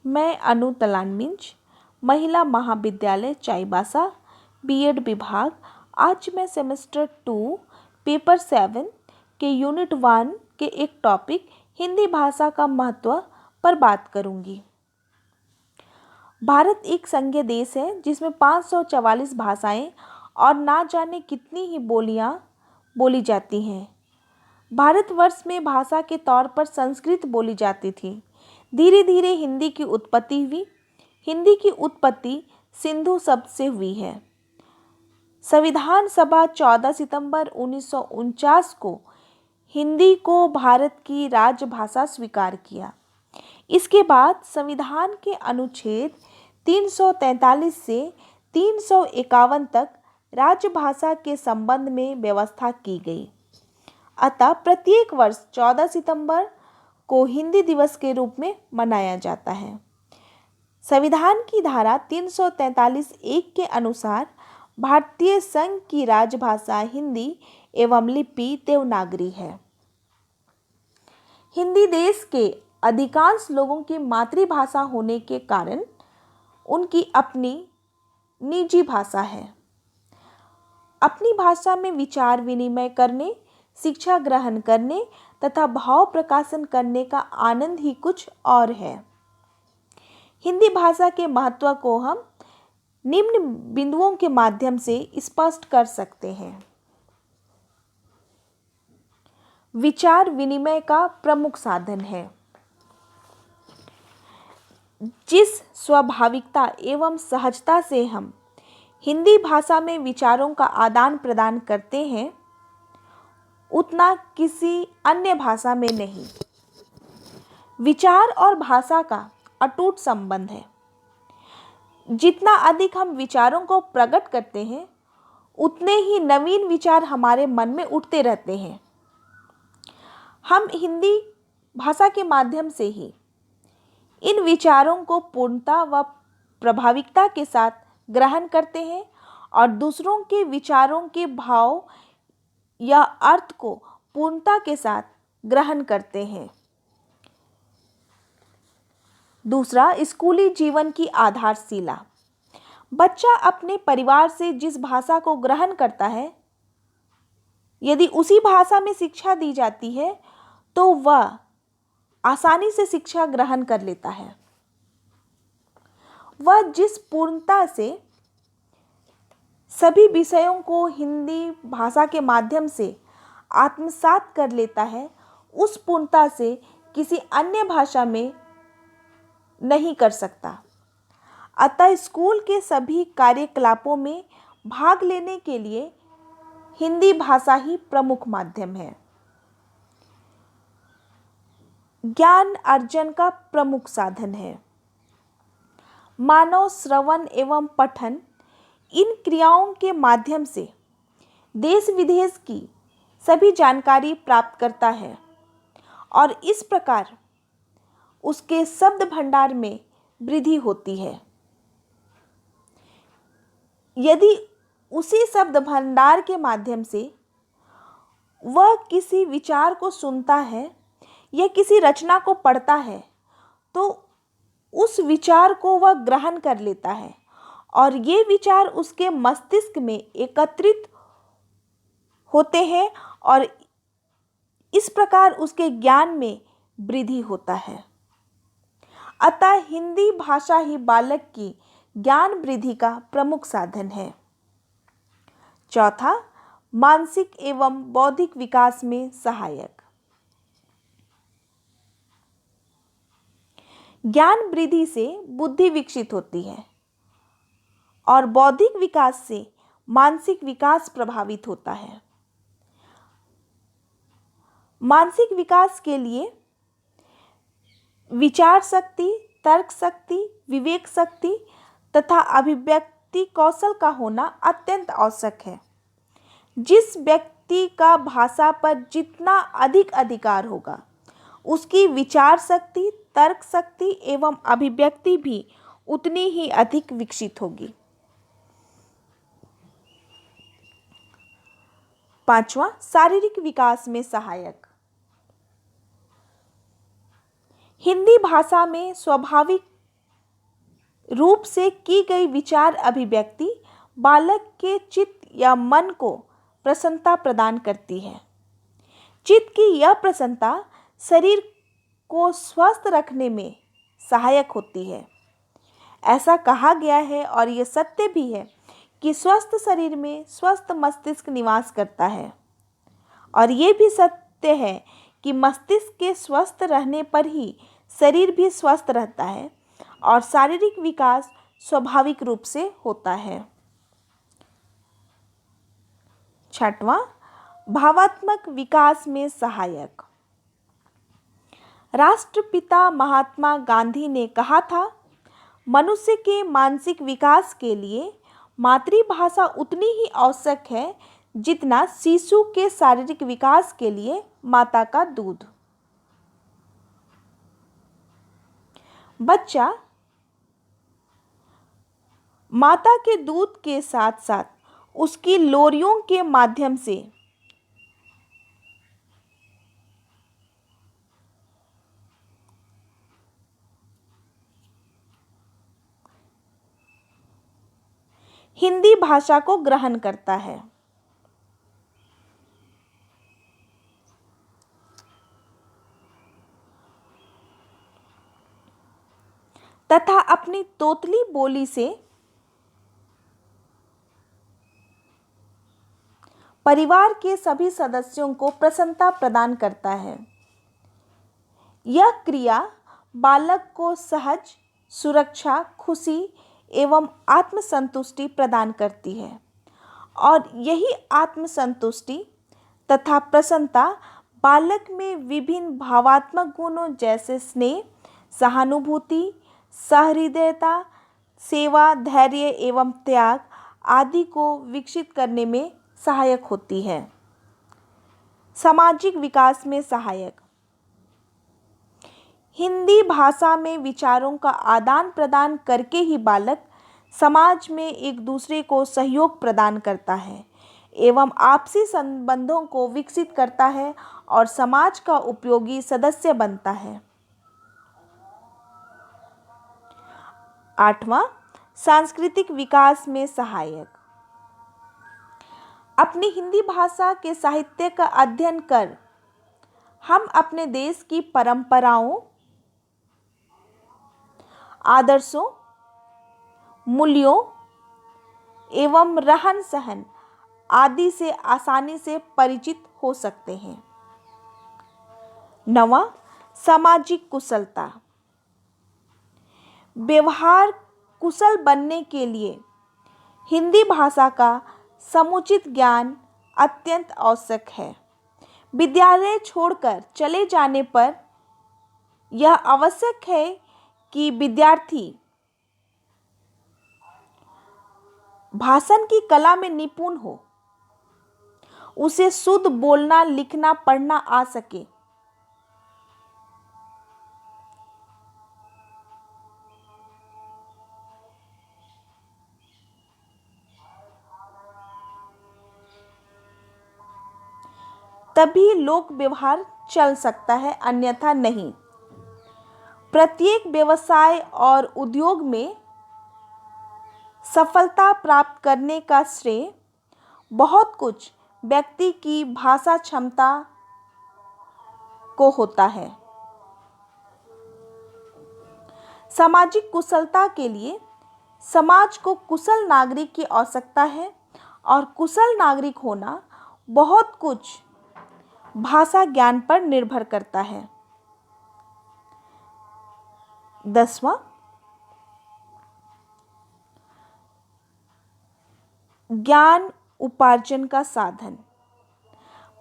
मैं अनु तलानमिंज, महिला महाविद्यालय चाईबासा, बीएड विभाग। आज मैं सेमेस्टर 2 पेपर 7 के यूनिट 1 के एक टॉपिक हिंदी भाषा का महत्व पर बात करूंगी। भारत एक संघीय देश है जिसमें 544 भाषाएं और ना जाने कितनी ही बोलियां बोली जाती हैं। भारतवर्ष में भाषा के तौर पर संस्कृत बोली जाती थी। धीरे धीरे हिंदी की उत्पत्ति हुई। हिंदी की उत्पत्ति सिंधु शब्द से हुई है। संविधान सभा 14 सितंबर 1949 को हिंदी को भारत की राजभाषा स्वीकार किया। इसके बाद संविधान के अनुच्छेद 343 से 351 तक राजभाषा के संबंध में व्यवस्था की गई। अतः प्रत्येक वर्ष 14 सितंबर को हिंदी दिवस के रूप में मनाया जाता है। संविधान की धारा 343(1) के अनुसार भारतीय संघ की राजभाषा हिंदी एवं लिपि देवनागरी है। हिंदी देश के अधिकांश लोगों की मातृभाषा होने के कारण उनकी अपनी निजी भाषा है। अपनी भाषा में विचार विनिमय करने, शिक्षा ग्रहण करने तथा भाव प्रकाशन करने का आनंद ही कुछ और है। हिंदी भाषा के महत्व को हम निम्न बिंदुओं के माध्यम से स्पष्ट कर सकते हैं। विचार विनिमय का प्रमुख साधन है। जिस स्वाभाविकता एवं सहजता से हम हिंदी भाषा में विचारों का आदान प्रदान करते हैं, उतना किसी अन्य भाषा में नहीं। विचार और भाषा का अटूट संबंध है। जितना अधिक हम विचारों को प्रकट करते हैं, उतने ही नवीन विचार हमारे मन में उठते रहते हैं। हम हिंदी भाषा के माध्यम से ही इन विचारों को पूर्णता व प्रभाविकता के साथ ग्रहण करते हैं और दूसरों के विचारों के भाव या अर्थ को पूर्णता के साथ ग्रहण करते हैं। दूसरा, स्कूली जीवन की आधारशिला। बच्चा अपने परिवार से जिस भाषा को ग्रहण करता है, यदि उसी भाषा में शिक्षा दी जाती है तो वह आसानी से शिक्षा ग्रहण कर लेता है। वह जिस पूर्णता से सभी विषयों को हिंदी भाषा के माध्यम से आत्मसात कर लेता है, उस पूर्णता से किसी अन्य भाषा में नहीं कर सकता। अतः स्कूल के सभी कार्यकलापों में भाग लेने के लिए हिंदी भाषा ही प्रमुख माध्यम है। ज्ञान अर्जन का प्रमुख साधन है। मानव श्रवण एवं पठन इन क्रियाओं के माध्यम से देश विदेश की सभी जानकारी प्राप्त करता है और इस प्रकार उसके शब्द भंडार में वृद्धि होती है। यदि उसी शब्द भंडार के माध्यम से वह किसी विचार को सुनता है या किसी रचना को पढ़ता है, तो उस विचार को वह ग्रहण कर लेता है और ये विचार उसके मस्तिष्क में एकत्रित होते हैं और इस प्रकार उसके ज्ञान में वृद्धि होता है। अतः हिंदी भाषा ही बालक की ज्ञान वृद्धि का प्रमुख साधन है। चौथा, मानसिक एवं बौद्धिक विकास में सहायक। ज्ञान वृद्धि से बुद्धि विकसित होती है और बौद्धिक विकास से मानसिक विकास प्रभावित होता है। मानसिक विकास के लिए विचार शक्ति, तर्क शक्ति, विवेक शक्ति तथा अभिव्यक्ति कौशल का होना अत्यंत आवश्यक है। जिस व्यक्ति का भाषा पर जितना अधिक अधिकार होगा, उसकी विचार शक्ति, तर्क शक्ति एवं अभिव्यक्ति भी उतनी ही अधिक विकसित होगी। पांचवा, शारीरिक विकास में सहायक। हिंदी भाषा में स्वाभाविक रूप से की गई विचार अभिव्यक्ति बालक के चित्त या मन को प्रसन्नता प्रदान करती है। चित्त की यह प्रसन्नता शरीर को स्वस्थ रखने में सहायक होती है। ऐसा कहा गया है और ये सत्य भी है कि स्वस्थ शरीर में स्वस्थ मस्तिष्क निवास करता है, और ये भी सत्य है कि मस्तिष्क के स्वस्थ रहने पर ही शरीर भी स्वस्थ रहता है और शारीरिक विकास स्वाभाविक रूप से होता है। छठवां, भावात्मक विकास में सहायक। राष्ट्रपिता महात्मा गांधी ने कहा था, मनुष्य के मानसिक विकास के लिए मातृभाषा उतनी ही आवश्यक है जितना शिशु के शारीरिक विकास के लिए माता का दूध। बच्चा माता के दूध के साथ साथ उसकी लोरियों के माध्यम से हिंदी भाषा को ग्रहण करता है तथा अपनी तोतली बोली से परिवार के सभी सदस्यों को प्रसन्नता प्रदान करता है। यह क्रिया बालक को सहज, सुरक्षा, खुशी एवं आत्मसंतुष्टि प्रदान करती है, और यही आत्मसंतुष्टि तथा प्रसन्नता बालक में विभिन्न भावात्मक गुणों जैसे स्नेह, सहानुभूति, सहृदयता, सेवा, धैर्य एवं त्याग आदि को विकसित करने में सहायक होती है। सामाजिक विकास में सहायक। हिंदी भाषा में विचारों का आदान प्रदान करके ही बालक समाज में एक दूसरे को सहयोग प्रदान करता है एवं आपसी संबंधों को विकसित करता है और समाज का उपयोगी सदस्य बनता है। आठवां, सांस्कृतिक विकास में सहायक। अपनी हिंदी भाषा के साहित्य का अध्ययन कर हम अपने देश की परंपराओं, आदर्शों, मूल्यों एवं रहन सहन आदि से आसानी से परिचित हो सकते हैं। नवा, सामाजिक कुशलता। व्यवहार कुशल बनने के लिए हिंदी भाषा का समुचित ज्ञान अत्यंत आवश्यक है। विद्यालय छोड़कर चले जाने पर यह आवश्यक है कि विद्यार्थी भाषण की कला में निपुण हो, उसे शुद्ध बोलना, लिखना, पढ़ना आ सके। तभी लोक व्यवहार चल सकता है, अन्यथा नहीं। प्रत्येक व्यवसाय और उद्योग में सफलता प्राप्त करने का श्रेय बहुत कुछ व्यक्ति की भाषा क्षमता को होता है। सामाजिक कुशलता के लिए समाज को कुशल नागरिक की आवश्यकता है, और कुशल नागरिक होना बहुत कुछ भाषा ज्ञान पर निर्भर करता है। 10वां, ज्ञान उपार्जन का साधन।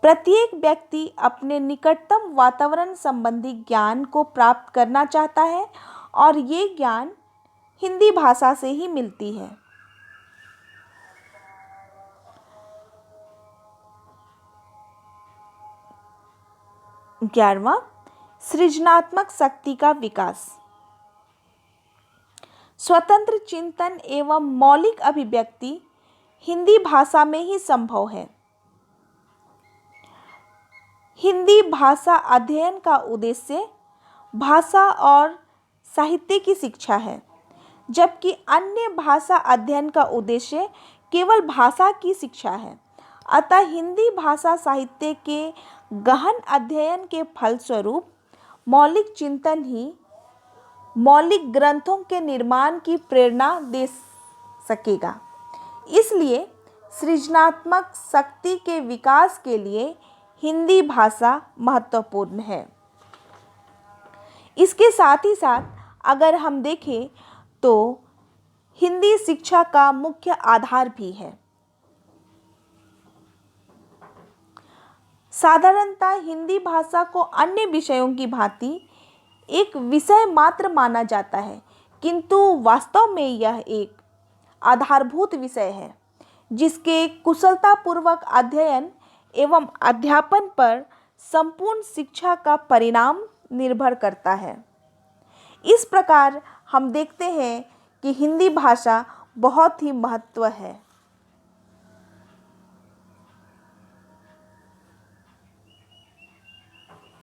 प्रत्येक व्यक्ति अपने निकटतम वातावरण संबंधी ज्ञान को प्राप्त करना चाहता है, और ये ज्ञान हिंदी भाषा से ही मिलती है। 11वां, सृजनात्मक शक्ति का विकास। स्वतंत्र चिंतन एवं मौलिक अभिव्यक्ति हिंदी भाषा में ही संभव है। हिंदी भाषा अध्ययन का उद्देश्य भाषा और साहित्य की शिक्षा है, जबकि अन्य भाषा अध्ययन का उद्देश्य केवल भाषा की शिक्षा है। अतः हिंदी भाषा साहित्य के गहन अध्ययन के फलस्वरूप मौलिक चिंतन ही मौलिक ग्रंथों के निर्माण की प्रेरणा दे सकेगा। इसलिए सृजनात्मक शक्ति के विकास के लिए हिंदी भाषा महत्वपूर्ण है। इसके साथ ही साथ अगर हम देखें तो हिंदी शिक्षा का मुख्य आधार भी है। साधारणतः हिंदी भाषा को अन्य विषयों की भांति एक विषय मात्र माना जाता है, किंतु वास्तव में यह एक आधारभूत विषय है जिसके कुशलतापूर्वक अध्ययन एवं अध्यापन पर संपूर्ण शिक्षा का परिणाम निर्भर करता है। इस प्रकार हम देखते हैं कि हिंदी भाषा बहुत ही महत्व है।